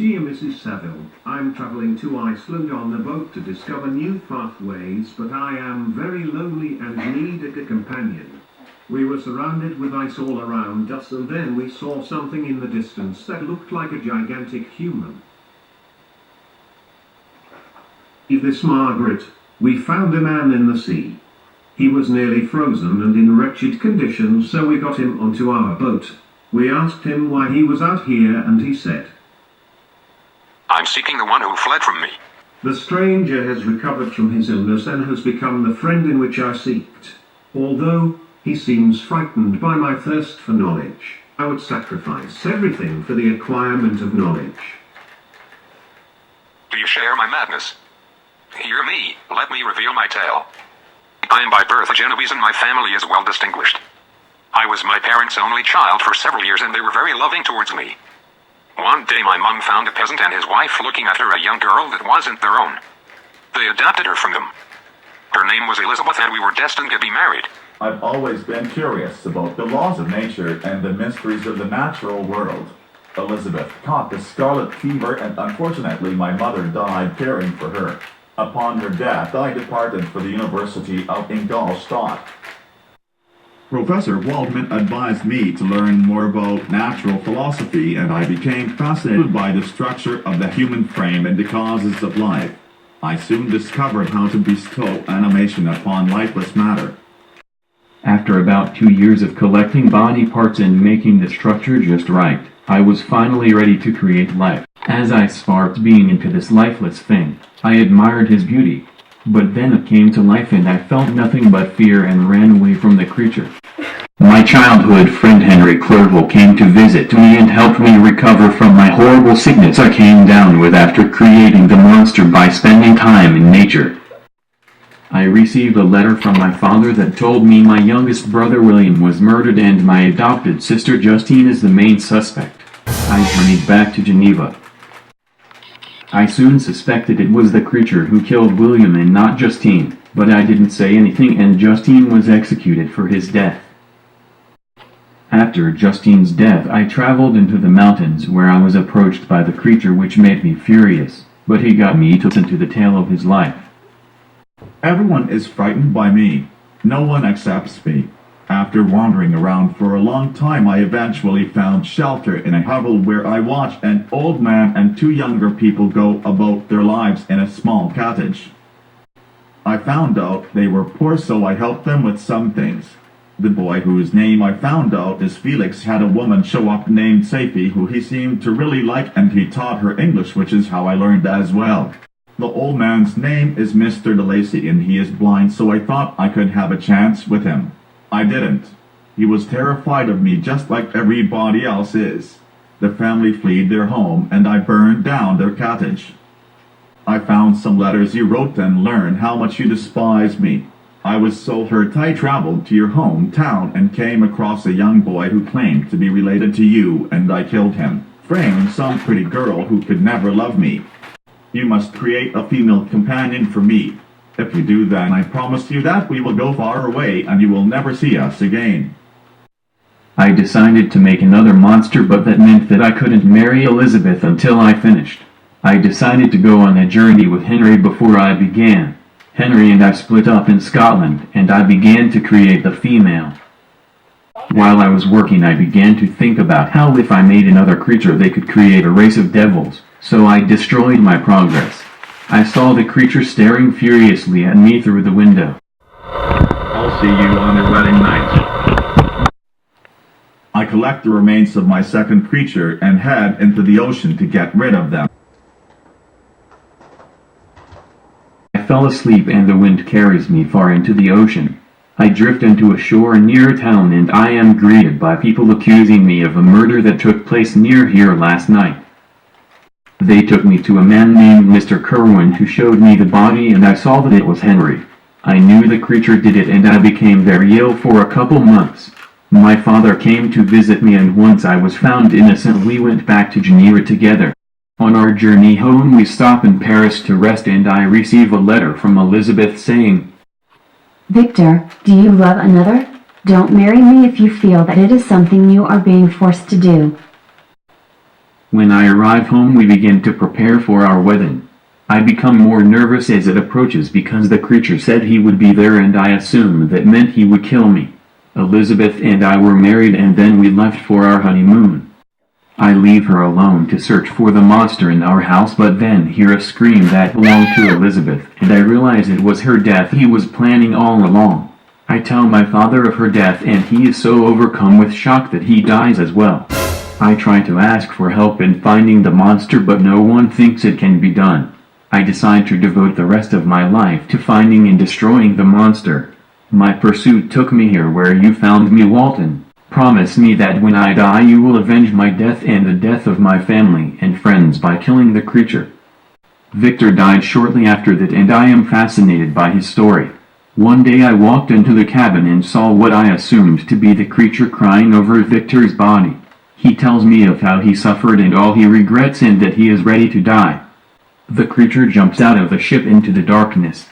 Dear Mrs. Saville, I'm travelling to Iceland on the boat to discover new pathways, but I am very lonely and needed a companion. We were surrounded with ice all around us, and then we saw something in the distance that looked like a gigantic human. This Margaret, we found a man in the sea. He was nearly frozen and in wretched condition, so we got him onto our boat. We asked him why he was out here, and he said, "I'm seeking the one who fled from me." The stranger has recovered from his illness and has become the friend in which I seeked. Although he seems frightened by my thirst for knowledge, I would sacrifice everything for the acquirement of knowledge. Do you share my madness? Hear me, let me reveal my tale. I am by birth a Genovese and my family is well distinguished. I was my parents' only child for several years and they were very loving towards me. One day my mom found a peasant and his wife looking after a young girl that wasn't their own. They adopted her from them. Her name was Elizabeth and we were destined to be married. I've always been curious about the laws of nature and the mysteries of the natural world. Elizabeth caught the scarlet fever and unfortunately my mother died caring for her. Upon her death, I departed for the University of Ingolstadt. Professor Waldman advised me to learn more about natural philosophy, and I became fascinated by the structure of the human frame and the causes of life. I soon discovered how to bestow animation upon lifeless matter. After about 2 years of collecting body parts and making the structure just right, I was finally ready to create life. As I sparked being into this lifeless thing, I admired his beauty. But then it came to life and I felt nothing but fear and ran away from the creature. My childhood friend Henry Clerval came to visit me and helped me recover from my horrible sickness I came down with after creating the monster by spending time in nature. I received a letter from my father that told me my youngest brother William was murdered and my adopted sister Justine is the main suspect. I journeyed back to Geneva. I soon suspected it was the creature who killed William and not Justine, but I didn't say anything and Justine was executed for his death. After Justine's death I traveled into the mountains where I was approached by the creature which made me furious, but he got me to listen to the tale of his life. Everyone is frightened by me. No one accepts me. After wandering around for a long time, I eventually found shelter in a hovel where I watched an old man and 2 younger people go about their lives in a small cottage. I found out they were poor, so I helped them with some things. The boy whose name I found out is Felix had a woman show up named Safi who he seemed to really like, and he taught her English, which is how I learned as well. The old man's name is Mr. DeLacy and he is blind, so I thought I could have a chance with him. I didn't. He was terrified of me just like everybody else is. The family fled their home and I burned down their cottage. I found some letters you wrote and learned how much you despise me. I was so hurt I traveled to your hometown and came across a young boy who claimed to be related to you and I killed him, freeing some pretty girl who could never love me. You must create a female companion for me. If you do, then I promise you that we will go far away and you will never see us again. I decided to make another monster, but that meant that I couldn't marry Elizabeth until I finished. I decided to go on a journey with Henry before I began. Henry and I split up in Scotland, and I began to create the female. While I was working, I began to think about how if I made another creature they could create a race of devils, so I destroyed my progress. I saw the creature staring furiously at me through the window. I'll see you on your wedding night. I collect the remains of my second creature and head into the ocean to get rid of them. I fell asleep and the wind carries me far into the ocean. I drift into a shore near a town and I am greeted by people accusing me of a murder that took place near here last night. They took me to a man named Mr. Kerwin who showed me the body and I saw that it was Henry. I knew the creature did it and I became very ill for a couple months. My father came to visit me and once I was found innocent we went back to Geneva together. On our journey home we stop in Paris to rest and I receive a letter from Elizabeth saying, "Victor, do you love another? Don't marry me if you feel that it is something you are being forced to do." When I arrive home we begin to prepare for our wedding. I become more nervous as it approaches because the creature said he would be there and I assume that meant he would kill me. Elizabeth and I were married and then we left for our honeymoon. I leave her alone to search for the monster in our house but then hear a scream that belonged to Elizabeth and I realize it was her death he was planning all along. I tell my father of her death and he is so overcome with shock that he dies as well. I try to ask for help in finding the monster but no one thinks it can be done. I decide to devote the rest of my life to finding and destroying the monster. My pursuit took me here where you found me, Walton. Promise me that when I die you will avenge my death and the death of my family and friends by killing the creature. Victor died shortly after that and I am fascinated by his story. One day I walked into the cabin and saw what I assumed to be the creature crying over Victor's body. He tells me of how he suffered and all he regrets and that he is ready to die. The creature jumps out of the ship into the darkness.